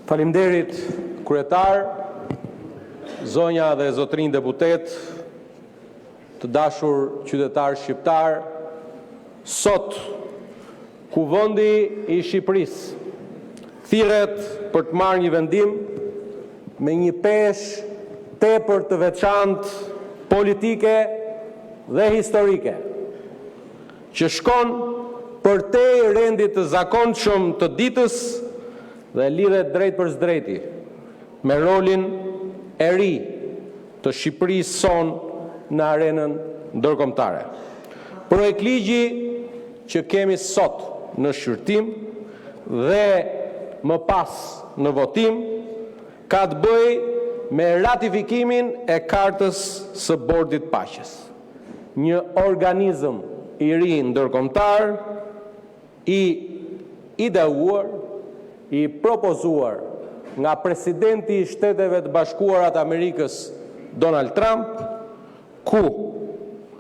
Faleminderit kryetar, zonja dhe zotrin deputet, të dashur qytetar shqiptar. Sot, Kuvendi i Shqipërisë thirret për të marrë një vendim me një peshë tepër të veçantë politike dhe historike, që shkon përtej rendit të zakonshëm të ditës dhe lidhet drejt për drejti me rolin e ri të Shqipërisë son në arenën ndërkombëtare. Projekt ligji që kemi sot në shqyrtim dhe më pas në votim ka të bëjë me ratifikimin e Kartës së Bordit Paqes, një organizëm i ri ndërkombëtar i ideuar, i propozuar nga presidenti i Shteteve të Bashkuara të Amerikës Donald Trump, ku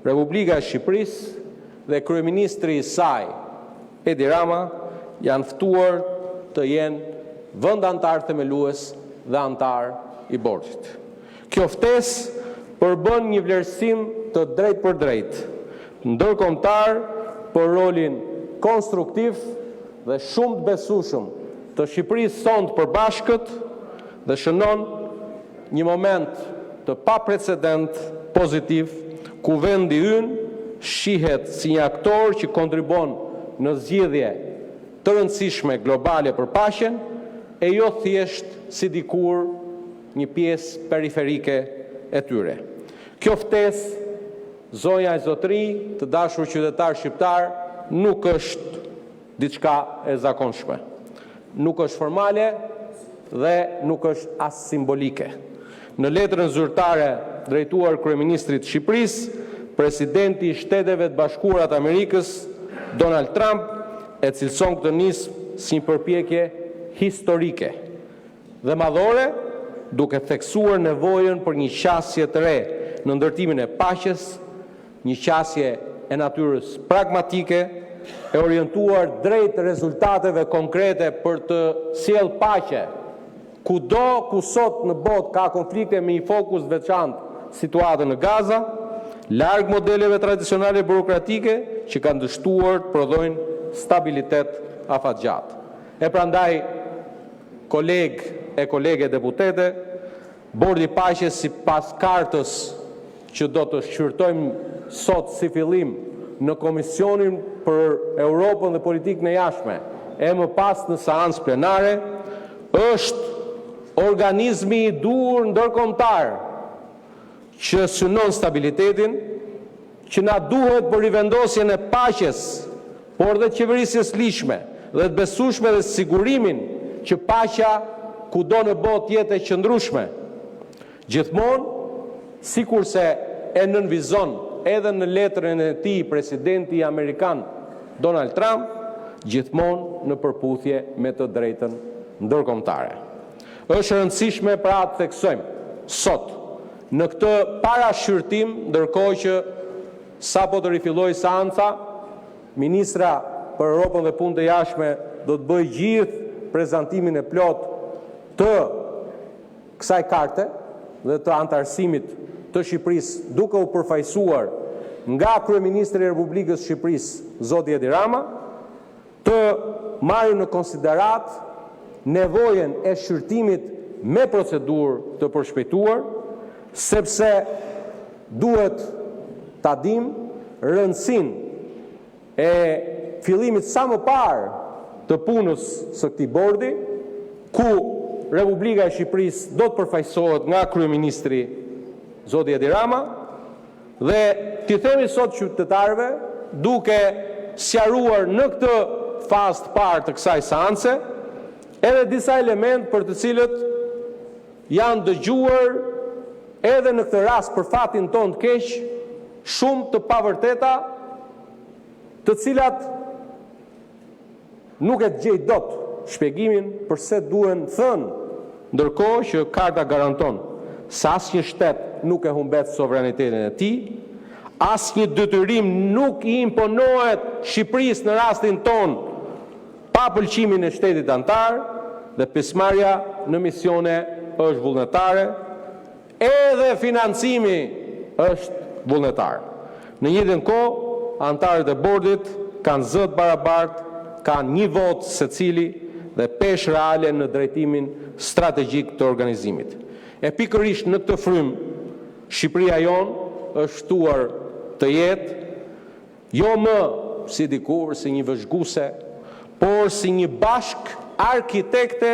Republika e Shqipërisë dhe kryeministri i saj Edi Rama janë ftuar të jenë vend antar themelues dhe antar i bordit. Kjo ftesë përbën një vlerësim të drejt për drejt ndërkombëtar për rolin konstruktiv dhe shumë të besueshëm të Shqipërisë son të përbashkët dhe shënon një moment të paprecedent pozitiv ku vendi ynë shihet si një aktor që kontribon në zgjidhje të rëndësishme globale për paqen, e jo thjesht si dikur një pjesë periferike e tyre. Kjo ftesë, zonja e zotri, të dashur qytetar shqiptar, nuk është diçka e zakonshme. Nuk është formale dhe nuk është as simbolike. Në letrën zyrtare drejtuar kryeministrit të Shqipërisë, presidenti i Shteteve të Bashkuara të Amerikës, Donald Trump, e cilëson këtë nismë si një përpjekje historike dhe madhore, duke theksuar nevojën për një qasje të re në ndërtimin e paqes, një qasje e natyrës pragmatike, e orientuar drejt rezultateve konkrete për të sjellë paqe, kudo ku sot në botë ka konflikte me një fokus veçantë situatën në Gaza, larg modeleve tradicionale burokratike që kanë dështuar të prodhojnë stabilitet afatgjatë. E prandaj, kolege deputete, Bordi i Paqes sipas kartës që do të shqyrtojmë sot si fillim në Komisionin për Europën dhe Politikën e Jashtme, e më pas në seancë plenare, është organizmi i dur ndërkombëtar që synon stabilitetin, që na duhet për rivendosjen e paqes, por dhe qeverisjes lishme dhe të besueshme dhe sigurimin që paqja kudo në botë jetë e qëndrueshme. Gjithmonë, sikurse e nënvizon edhe në letrën e tij presidenti amerikan Donald Trump, gjithmonë në përputhje me të drejtën ndërkombëtare. Është rëndësishme pra të theksojmë sot në këtë parashqyrtim, ndërkohë që sapo të rifilloi seanca, ministra për Europën dhe Punët e Jashtme do të bëjë gjithë prezantimin e plot të kësaj karte dhe të antarësimit të Shqipërisë, duke u përfaqësuar nga kryeministri i Republikës së Shqipërisë, zoti Edi Rama, të marrë në konsiderat nevojën e shqyrtimit me procedurë të përshpejtuar, sepse duhet ta dimë rëndësinë e fillimit sa më parë të punës së këtij bordi, ku Republika e Shqipërisë do të përfaqësohet nga kryeministri zoti Edi Rama, dhe t'i themi sot qytetarëve, duke sqaruar në këtë fazë të parë të kësaj seance, edhe disa elementë për të cilët janë dëgjuar edhe në këtë rast për fatin ton të keq, shumë të pavërteta, të cilat nuk e gjej dot shpjegimin përse duhen thënë, ndërkohë që karta garanton se asnjë shtet nuk e humbet sovranitetin e tij, asnjë detyrim nuk i imponohet Shqipërisë në rastin ton pa pëlqimin e shtetit antar, dhe pjesëmarrja në misione është vullnetare, edhe financimi është vullnetar. Në njëjtën kohë, anëtarët e bordit kanë zë të barabartë, kanë një votë secili dhe peshë reale në drejtimin strategjik të organizimit. E pikërisht në këtë frymë, Shqipëria jonë është ftuar të jetë jo më si dikur, si një vëzhguese, por si një bashk arkitekte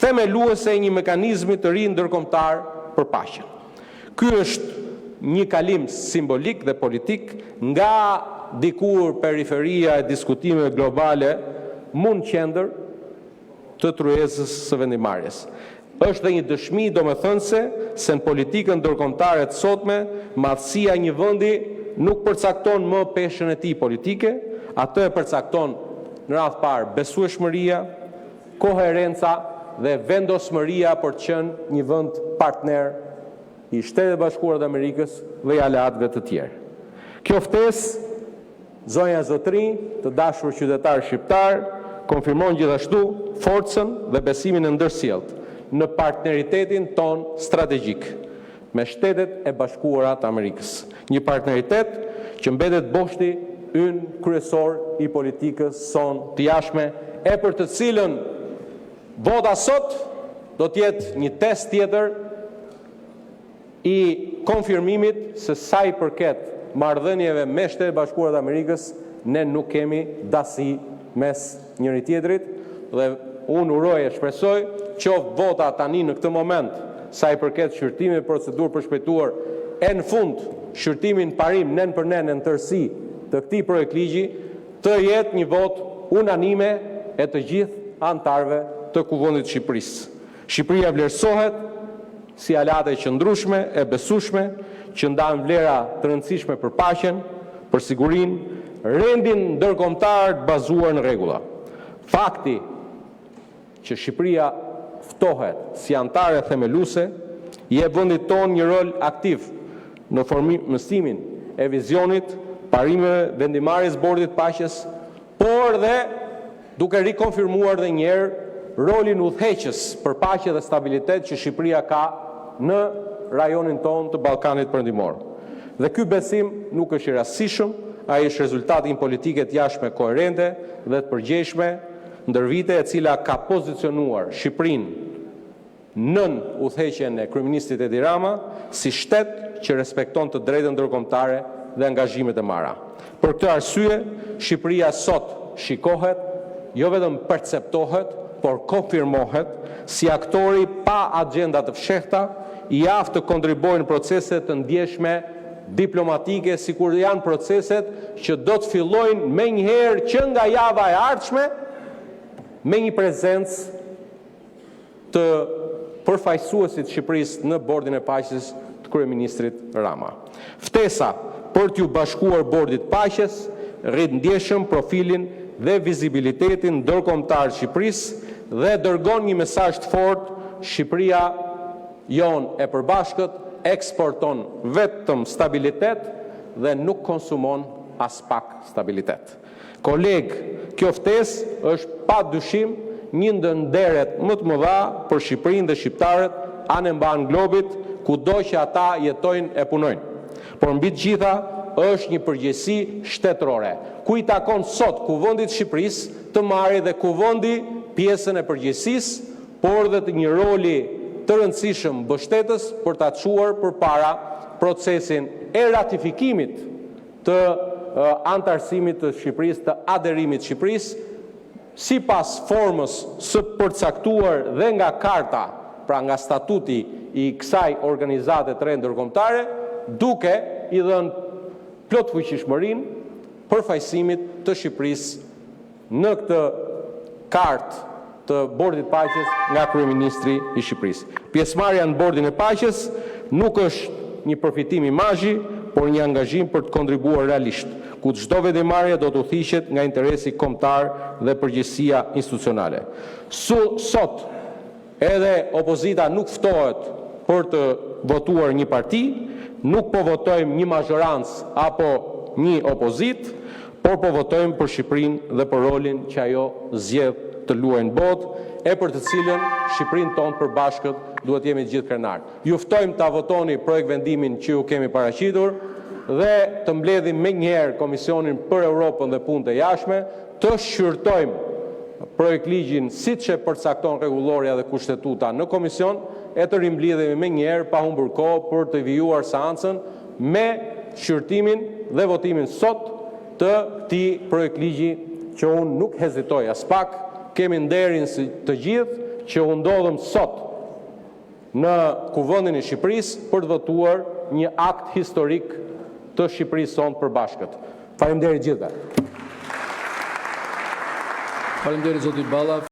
themeluese e një mekanizmi të ri ndërkombëtar për paqen. Ky është një kalim simbolik dhe politik nga dikur periferia e diskutimeve globale mund qendër të tryezës së vendimarrjes. Është dhe një dëshmi domethënëse se në politikën ndërkombëtare të sotme, madhësia e një vendi nuk përcakton më peshën e tij politike, atë e përcakton në radh parë besueshmëria, koherenca dhe vendosmëria për të qenë një vend partner i Shtetit Bashkuar të Amerikës dhe i aleatëve të tjerë. Kjo ftesë, zonja e zotërinj, të dashur qytetarë shqiptar, konfirmon gjithashtu forcën dhe besimin e ndërsjellët në partneritetin ton strategjik me Shtetet e Bashkuara të Amerikës. Një partneritet që mbetet boshti ynë kryesor i politikës son të jashtme, e për të cilën vota sot do të jetë një test tjetër i konfirmimit se sa i përket marrëdhënieve me Shtetet e Bashkuara të Amerikës, ne nuk kemi dasi mes njëri tjetrit dhe unë uroj e shpresoj qoftë vota tani në këtë moment sa i përket shqyrtimit procedurë përshpejtuar e në fund shqyrtimin parim nën për nën në tërësi të këtij projekt ligji të jetë një votë unanime e të gjithë anëtarëve të Kuvendit të Shqipërisë. Shqipëria vlerësohet si aleate e qëndrueshme e besueshme që ndan vlera të rëndësishme për paqen, për sigurinë, rendin ndërkombëtar të bazuar në rregulla. Fakti që Shqipëria ftohet si antare themeluese jep vendit tonë një rol aktiv në formësimin e vizionit, parimeve, vendimarrjes bordit paqes, por dhe duke rikonfirmuar dhe njerë rolin udhëheqës për paqe dhe stabilitet që Shqipëria ka në rajonin tonë të Ballkanit Perëndimor. Dhe ky besim nuk është i rastësishëm, ai është rezultati i një politike të jashtme koherente dhe të përgjegjshme ndër vite, e cila ka pozicionuar Shqipërinë nën udhëheqjen e kryeministit Edi Rama si shtet që respekton të drejtën ndërkombëtare dhe angazhimet e marra. Për këtë arsye, Shqipëria sot shikohet, jo vetëm perceptohet, por konfirmohet si aktori pa agenda të fshehta, i aftë të kontribuojnë në procese të ndjeshme diplomatike, sikur janë proceset që do të fillojnë menjëherë që nga java e ardhshme me një prezencë të përfaqësuesit të Shqipërisë në bordin e paqes të kryeministrit Rama. Ftesa për t'ju bashkuar bordit paqes rrit ndjeshëm profilin dhe vizibilitetin ndërkombëtar të Shqipërisë dhe dërgon një mesazh të fortë: Shqipëria jon e përbashkët eksporton vetëm stabilitet dhe nuk konsumon as pak stabilitet. Koleg, kjo ftesë është pa dyshim një ndër nderet më të mëdha për Shqipërinë dhe shqiptarët anë mban globit, kudo që ata jetojnë e punojnë. Por mbi të gjitha është një përgjegjësi shtetërore, ku i takon sot Kuvendit të Shqipërisë të marrë dhe kuvendi pjesën e përgjegjësisë, por dhe të një roli të rëndësishëm mbështetës për ta çuar përpara procesin e ratifikimit të antarësimit të Shqipërisë, të aderimit të Shqipërisë, sipas formës së përcaktuar dhe nga karta, pra nga statuti i kësaj organizate të re ndërkombëtare, duke i dhënë plot fuqishmërinë përfaqësimit të Shqipërisë në këtë kartë të bordit paqes nga kryeministri i Shqipërisë. Pjesëmarrja në bordin e paqes nuk është një përfitim imazhi, por një angazhim për të kontribuar realisht, ku çdo vendimarrje do të udhëhiqet nga interesi kombëtar dhe përgjegjësia institucionale. Sot edhe opozita nuk ftohet për të votuar një parti, nuk po votojmë një mazhorancë apo një opozit, por po votojmë për Shqipërinë dhe për rolin që ajo zgjedh të luajnë botë, e për të cilën Shqipërinë tonë përbashkët duhet jemi gjithë krenar. Ju ftojmë ta votoni projekt vendimin që ju kemi paraqitur dhe të mbledhim me njëherë Komisionin për Europën dhe Punët e Jashtme, të shqyrtojmë projekt ligjin siç e përcakton rregulloria dhe kushtetuta në komision, e të rimblidhemi me njëherë pa humbur kohë për të vijuar seancën me shqyrtimin dhe votimin sot të këtij projekt ligji që unë nuk hezitoj as pak, kemi nderin të gjithë që u ndodhëm sot në Kuvendin e Shqipërisë për të votuar një akt historik të Shqipërisë sonë përbashkët. Faleminderit gjithëve. Faleminderit zoti Balla.